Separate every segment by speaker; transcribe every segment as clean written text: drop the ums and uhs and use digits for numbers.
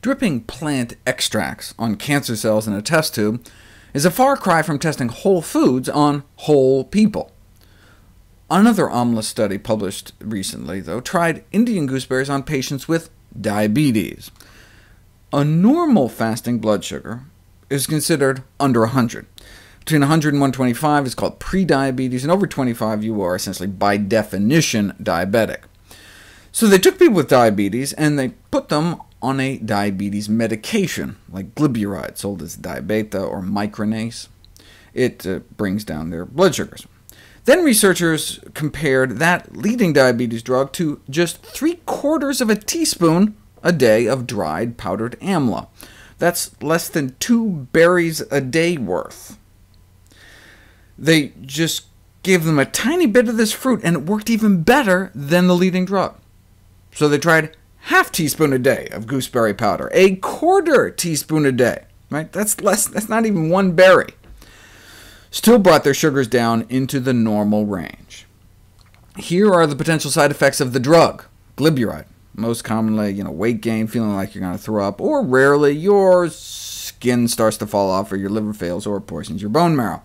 Speaker 1: Dripping plant extracts on cancer cells in a test tube is a far cry from testing whole foods on whole people. Another Amla study published recently, though, tried Indian gooseberries on patients with diabetes. A normal fasting blood sugar is considered under 100. Between 100 and 125 is called prediabetes, and over 25 you are essentially by definition diabetic. So they took people with diabetes, and they put them on a diabetes medication, like glyburide, sold as diabeta or micronase. It brings down their blood sugars. Then researchers compared that leading diabetes drug to just 3/4 of a teaspoon a day of dried powdered amla. That's less than 2 berries a day worth. They just gave them a tiny bit of this fruit, and it worked even better than the leading drug. So they tried ½ teaspoon a day of gooseberry powder, 1/4 teaspoon a day. Right? That's not even 1 berry. Still brought their sugars down into the normal range. Here are the potential side effects of the drug, glyburide. Most commonly, weight gain, feeling like you're going to throw up, or rarely your skin starts to fall off, or your liver fails, or poisons your bone marrow.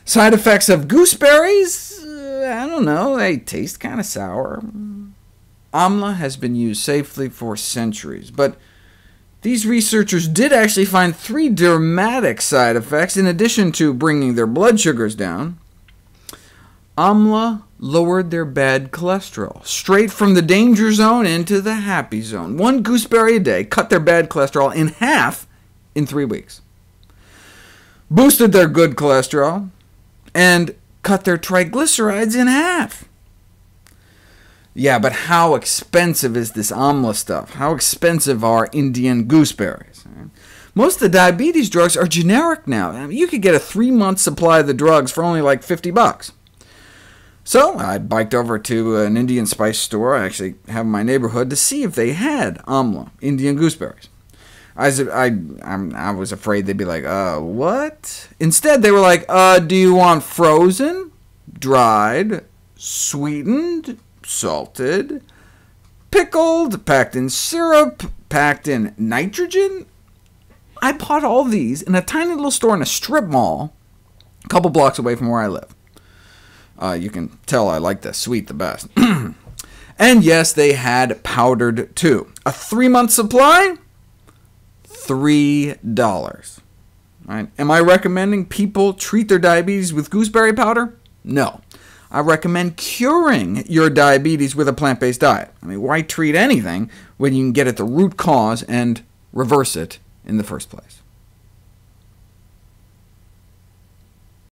Speaker 1: Side effects of gooseberries? I don't know, they taste kind of sour. Amla has been used safely for centuries, but these researchers did actually find 3 dramatic side effects in addition to bringing their blood sugars down. Amla lowered their bad cholesterol, straight from the danger zone into the happy zone. 1 gooseberry a day cut their bad cholesterol in half in 3 weeks. Boosted their good cholesterol, and cut their triglycerides in half. Yeah, but how expensive is this Amla stuff? How expensive are Indian gooseberries? Most of the diabetes drugs are generic now. You could get a 3-month supply of the drugs for only like $50. So I biked over to an Indian spice store I actually have in my neighborhood to see if they had Amla, Indian gooseberries. I was afraid they'd be like, what? Instead, they were like, do you want frozen, dried, sweetened, salted, pickled, packed in syrup, packed in nitrogen? I bought all these in a tiny little store in a strip mall a couple blocks away from where I live. You can tell I like the sweet the best. And yes, they had powdered too. A 3-month supply? $3. Right? Am I recommending people treat their diabetes with gooseberry powder? No. I recommend curing your diabetes with a plant-based diet. Why treat anything when you can get at the root cause and reverse it in the first place?